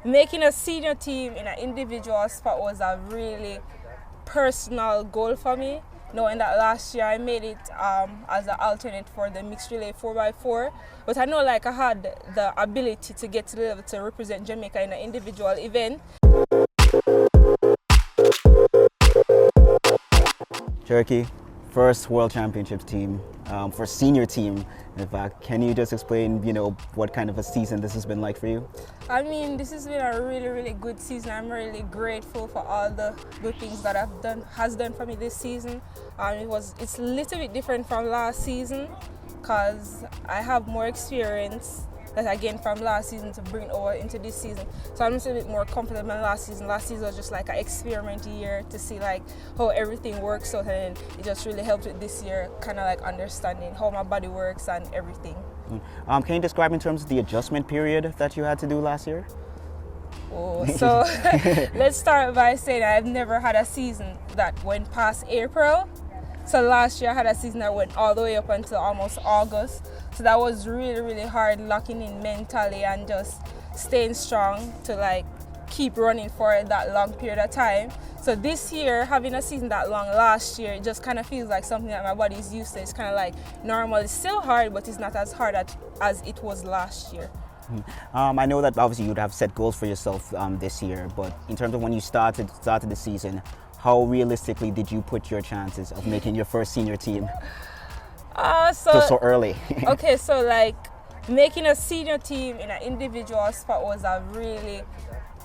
Making a senior team in an individual spot was a really personal goal for me, knowing that last year I made it as an alternate for the mixed relay 4x4, but I know like I had the ability to get to the level to represent Jamaica in an individual event. Charokee, first World Championships team, for senior team. In fact, can you just explain, what kind of a season this has been like for you? I mean, this has been a really, really good season. I'm really grateful for all the good things that has done for me this season. It's a little bit different from last season because I have more experience that I gained from last season to bring over into this season. So I'm just a bit more comfortable than last season. Last season was just like an experiment year to see like how everything works out, and it just really helped with this year, kind of like understanding how my body works and everything. Can you describe in terms of the adjustment period that you had to do last year? Oh, so let's start by saying I've never had a season that went past April. So last year I had a season that went all the way up until almost August. So that was really, really hard, locking in mentally and just staying strong to like keep running for that long period of time. So this year, having a season that long last year, it just kind of feels like something that my body is used to. It's kind of like normal. It's still hard, but it's not as hard as it was last year. I know that obviously you'd have set goals for yourself this year, but in terms of when you started the season, how realistically did you put your chances of making your first senior team so early? Okay, so like making a senior team in an individual spot was a really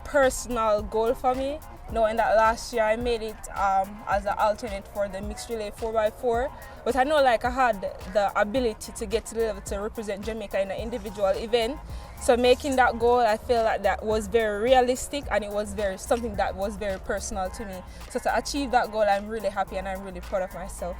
personal goal for me, knowing that last year I made it as an alternate for the mixed relay 4x4, but I know like I had the ability to get to the level to represent Jamaica in an individual event. So making that goal, I feel like that was very realistic, and it was something that was very personal to me. So to achieve that goal, I'm really happy and I'm really proud of myself.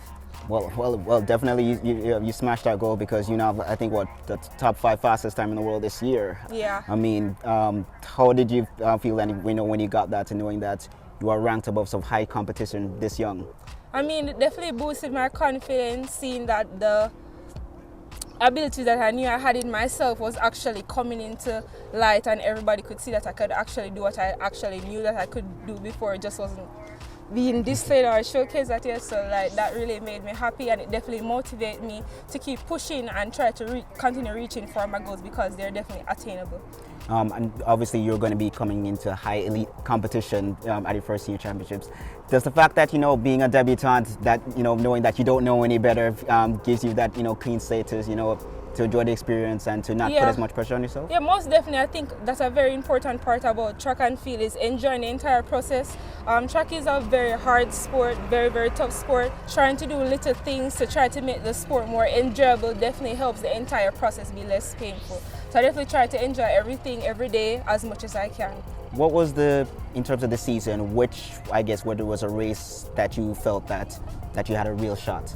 Well, definitely you smashed that goal, because I think the top 5 fastest time in the world this year. Yeah. I mean, how did you feel when you got that, and knowing that you are ranked above some high competition this young? I mean, it definitely boosted my confidence, seeing that the ability that I knew I had in myself was actually coming into light, and everybody could see that I could actually do what I actually knew that I could do before. It just wasn't being displayed or showcased at yet. So like that really made me happy, and it definitely motivated me to keep pushing and try to continue reaching for my goals, because they're definitely attainable. And obviously you're going to be coming into high elite competition at your first senior championships. Does the fact that being a debutante, that knowing that you don't know any better, gives you that clean status, to enjoy the experience and to not put as much pressure on yourself? Yeah, most definitely. I think that's a very important part about track and field, is enjoying the entire process. Track is a very hard sport, very, very tough sport. Trying to do little things to try to make the sport more enjoyable definitely helps the entire process be less painful. So I definitely try to enjoy everything every day as much as I can. What was in terms of the season, whether it was a race that you felt that you had a real shot?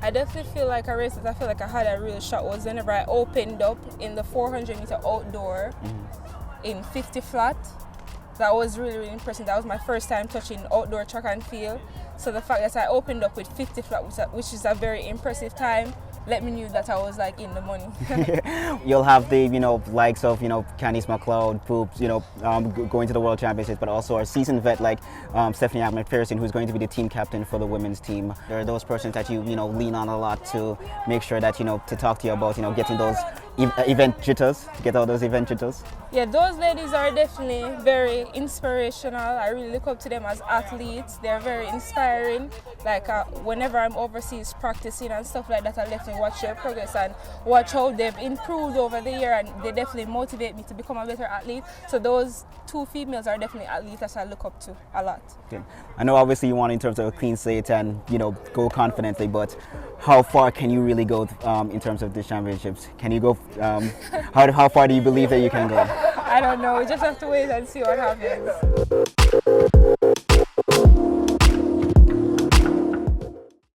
I definitely feel like a race that I feel like I had a real shot was whenever I opened up in the 400-meter outdoor in 50 flat. That was really, really impressive. That was my first time touching outdoor track and field. So the fact that I opened up with 50 flat, which is a very impressive time, let me know that I was like in the money. You'll have the likes of Candice McLeod, Poops, going to the World Championships, but also our seasoned vet like Stephanie Ahmed-Pearson, who's going to be the team captain for the women's team. There are those persons that you lean on a lot to make sure that to talk to you about getting those event jitters, to get all those event jitters. Yeah, those ladies are definitely very inspirational. I really look up to them as athletes. They're very inspiring. Like whenever I'm overseas practicing and stuff like that, I definitely watch their progress and watch how they've improved over the year, and they definitely motivate me to become a better athlete. So those two females are definitely athletes that I look up to a lot. Okay. I know obviously you want in terms of a clean slate and go confidently, but how far can you really go in terms of the championships? Can you go? How far do you believe that you can go? I don't know. We just have to wait and see what happens.